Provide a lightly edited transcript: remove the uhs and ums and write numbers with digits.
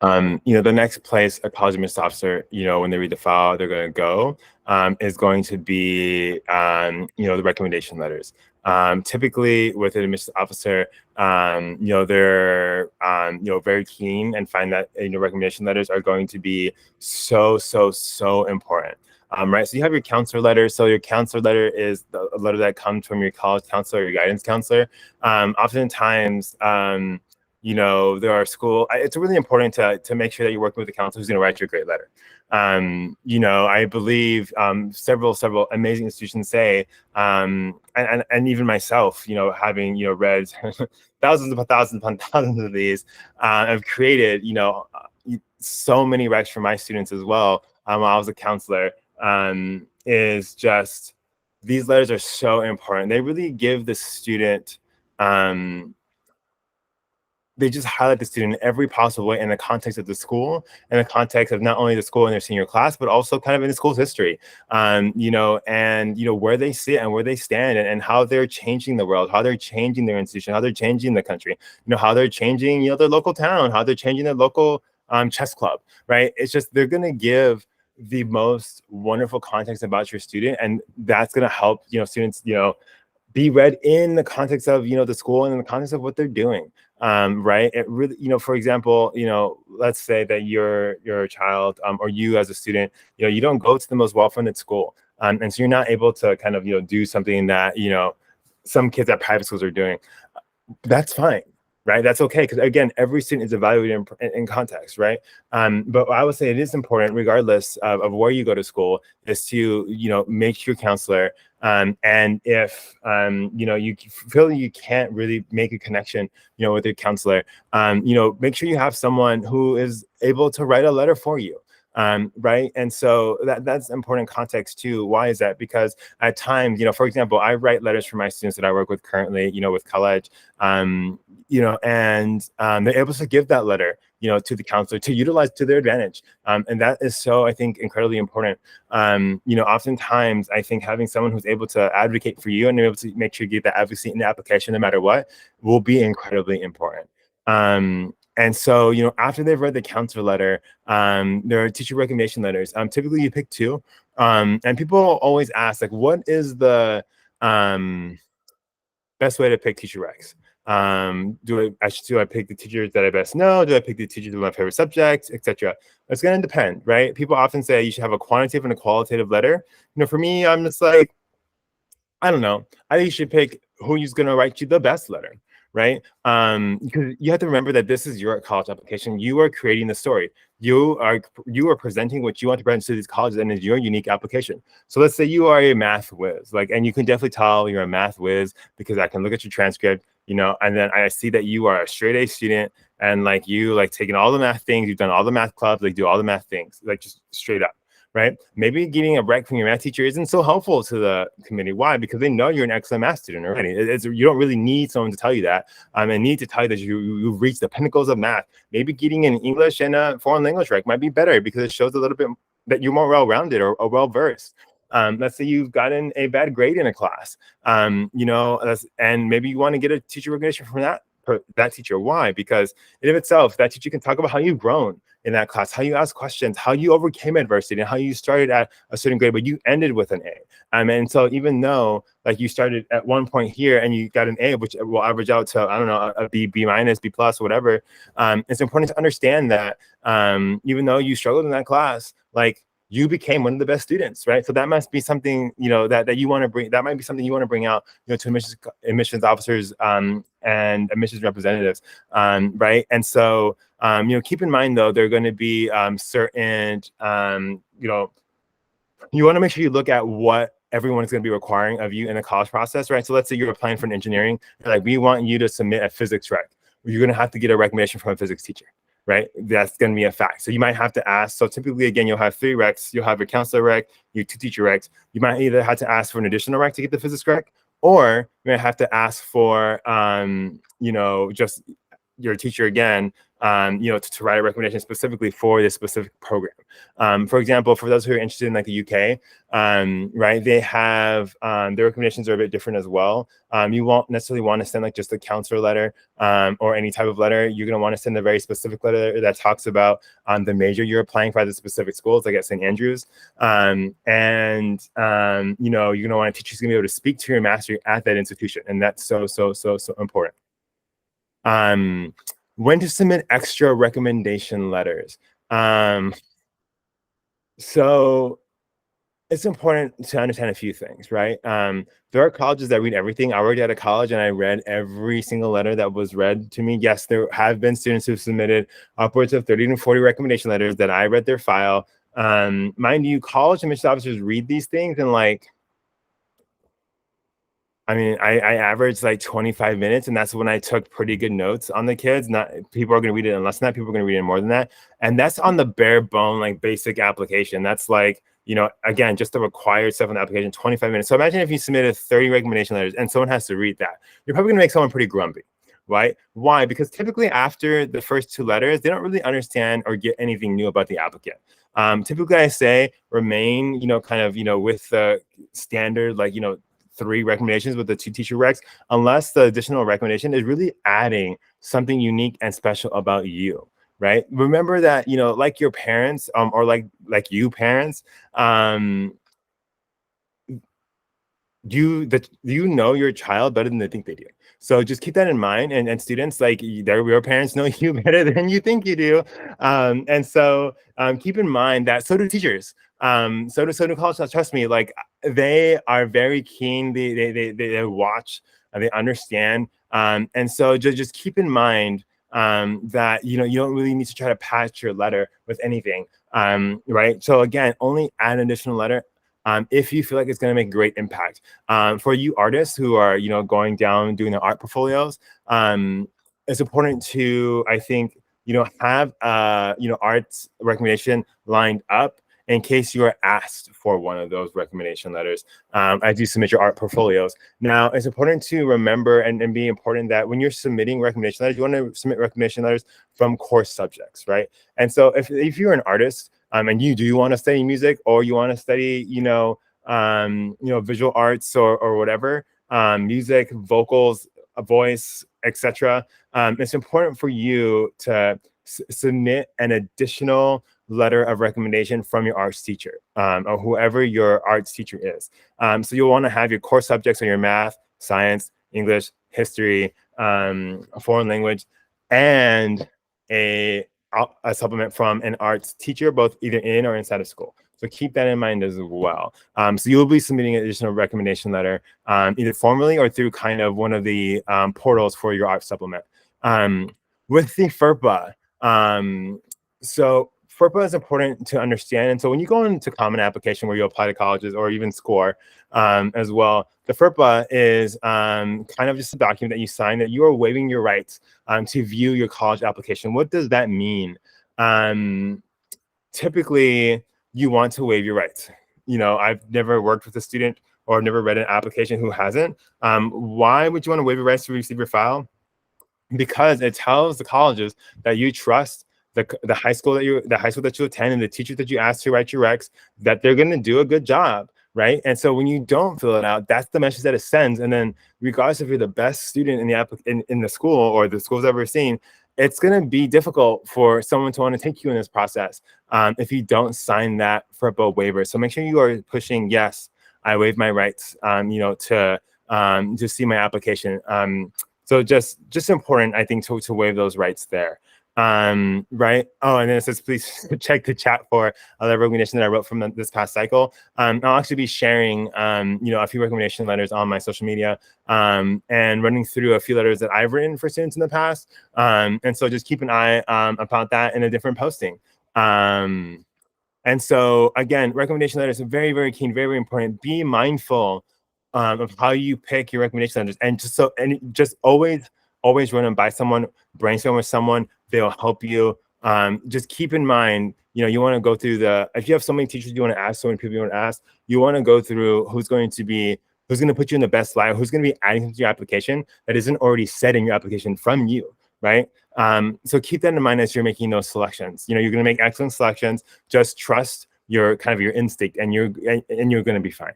The next place a college admissions officer, when they read the file, they're going to go is going to be, the recommendation letters. Typically, with an admissions officer, they're, very keen and find that, recommendation letters are going to be so, so, so important. Right. So you have your counselor letter. So your counselor letter is a letter that comes from your college counselor, your guidance counselor. Oftentimes, there are it's really important to make sure that you're working with a counselor who's going to write you a great letter. I believe several amazing institutions say, and even myself, having, read thousands upon thousands upon thousands of these, I've created, so many recs for my students as well. While I was a counselor, is just, these letters are so important. They really give the student, they just highlight the student in every possible way in the context of the school, in the context of not only the school in their senior class, but also kind of in the school's history, and, where they sit and where they stand, and how they're changing the world, how they're changing their institution, how they're changing the country, how they're changing, their local town, how they're changing their local chess club, right? It's just, they're going to give the most wonderful context about your student, and that's going to help, students, be read in the context of, the school and in the context of what they're doing. Right. It really, for example, let's say that your child, or you as a student, you don't go to the most well-funded school. And so you're not able to kind of, do something that, some kids at private schools are doing. That's fine. Right. That's okay. Because again, every student is evaluated in context. Right. But I would say it is important, regardless of where you go to school, is to, make your counselor. And if, you feel you can't really make a connection, with your counselor, make sure you have someone who is able to write a letter for you. Right. And so that's important context too. Why is that? Because at times, for example, I write letters for my students that I work with currently, with college, and they're able to give that letter, to the counselor to utilize to their advantage. And that is so, I think, incredibly important. Oftentimes I think having someone who's able to advocate for you and able to make sure you get that advocacy in the application, no matter what, will be incredibly important. And so, after they've read the counselor letter, there are teacher recommendation letters. Typically you pick two. And people always ask, like, what is the best way to pick teacher recs? Do I pick the teachers that I best know? Do I pick the teachers with my favorite subjects, etc.? It's going to depend, right? People often say you should have a quantitative and a qualitative letter. For me, I'm just like, I don't know. I think you should pick who's going to write you the best letter, right? Because you have to remember that this is your college application. You are creating the story. You are presenting what you want to present to these colleges, and it's your unique application. So let's say you are a math whiz, and you can definitely tell you're a math whiz because I can look at your transcript, and then I see that you are a straight A student, and you taking all the math things, you've done all the math clubs, do all the math things, just straight up. Right? Maybe getting a rec from your math teacher isn't so helpful to the committee. Why? Because they know you're an excellent math student already. You don't really need someone to tell you that. And need to tell you that you've reached the pinnacles of math. Maybe getting an English and a foreign language rec might be better because it shows a little bit that you're more well-rounded or well-versed. Let's say you've gotten a bad grade in a class, and maybe you want to get a teacher recognition from that teacher. Why? Because in of itself, that teacher can talk about how you've grown in that class, how you ask questions, how you overcame adversity, and how you started at a certain grade, but you ended with an A. And so even though you started at one point here and you got an A, which will average out to, I don't know, a B minus, B plus, whatever, it's important to understand that even though you struggled in that class, you became one of the best students, right? So that must be something, that you want to bring. That might be something you want to bring out, to admissions officers and admissions representatives, right? And so, keep in mind though, there are going to be certain, you want to make sure you look at what everyone is going to be requiring of you in the college process, right? So let's say you're applying for an engineering, we want you to submit a physics rec. You're going to have to get a recommendation from a physics teacher. Right? That's going to be a fact. So you might have to ask. So typically, again, you'll have 3 recs. You'll have your counselor rec, your 2 teacher recs. You might either have to ask for an additional rec to get the physics rec, or you might have to ask for, just your teacher again to write a recommendation specifically for this specific program. For example, for those who are interested in like the UK, right, they have their recommendations are a bit different as well. You won't necessarily want to send like just a counselor letter or any type of letter. You're going to want to send a very specific letter that talks about the major you're applying for at the specific schools, like at St. Andrews. You're going to want a teacher who's going to be able to speak to your mastery at that institution. And that's so important. When to submit extra recommendation letters. So it's important to understand a few things, right? There are colleges that read everything. I worked at a college and I read every single letter that was read to me. Yes, there have been students who've submitted upwards of 30 to 40 recommendation letters that I read their file. Mind you, college admissions officers read these things and like, I averaged like 25 minutes, and that's when I took pretty good notes on the kids. Not people are going to read it in less than that. People are going to read it in more than that. And that's on the bare bone, like basic application. That's like, again, just the required stuff on the application, 25 minutes. So imagine if you submitted 30 recommendation letters and someone has to read that. You're probably going to make someone pretty grumpy, right? Why? Because typically after the first two letters, they don't really understand or get anything new about the applicant. Typically I say remain, with the standard, like, 3 recommendations with the 2 teacher recs, unless the additional recommendation is really adding something unique and special about you, right? Remember that, like your parents, or like you parents, you know your child better than they think they do. So just keep that in mind. And students, like your parents know you better than you think you do. Keep in mind that so do teachers. So do college staff. Trust me, like they are very keen. They watch, they understand. And so just keep in mind that you don't really need to try to patch your letter with anything. Right. So again, only add an additional letter if you feel like it's going to make great impact. For you artists who are, going down doing their art portfolios, it's important to, I think, have arts recommendation lined up in case you are asked for one of those recommendation letters as you submit your art portfolios. Now, it's important to remember and be important that when you're submitting recommendation letters, you want to submit recommendation letters from course subjects, right? And so if you're an artist, and you do want to study music, or you want to study, visual arts or whatever, music, vocals, a voice, etc. It's important for you to submit an additional letter of recommendation from your arts teacher, or whoever your arts teacher is. So you'll want to have your core subjects on your math, science, English, history, foreign language, and a supplement from an arts teacher, both either in or inside of school. So keep that in mind as well. So you'll be submitting an additional recommendation letter, either formally or through kind of one of the portals for your art supplement. With the FERPA, so FERPA is important to understand. And so when you go into common application where you apply to colleges or even SCORE as well, the FERPA is kind of just a document that you sign that you are waiving your rights to view your college application. What does that mean? Typically, you want to waive your rights. I've never worked with a student or never read an application who hasn't. Why would you want to waive your rights to receive your file? Because it tells the colleges that you trust the high school that you attend and the teachers that you ask to write your recs, that they're going to do a good job, right? And so when you don't fill it out, that's the message that it sends. And then regardless if you're the best student in the school or the schools that we're seeing, it's going to be difficult for someone to want to take you in this process if you don't sign that FERPA waiver. So make sure you are pushing, yes, I waive my rights, to see my application. So just important, I think, to waive those rights there. Right. Oh, and then it says, please check the chat for other recommendation that I wrote from this past cycle. I'll actually be sharing, a few recommendation letters on my social media, and running through a few letters that I've written for students in the past. And so just keep an eye about that in a different posting. And so again, recommendation letters are very, very keen, very, very important. Be mindful of how you pick your recommendation letters, and just always run them by someone, brainstorm with someone. They'll help you. Just keep in mind, you want to go through if you have so many teachers you want to ask, so many people you want to ask, you want to go through who's going to put you in the best light, who's going to be adding to your application that isn't already said in your application from you, right? So keep that in mind as you're making those selections. You're going to make excellent selections. Just trust your kind of your instinct, and you're going to be fine.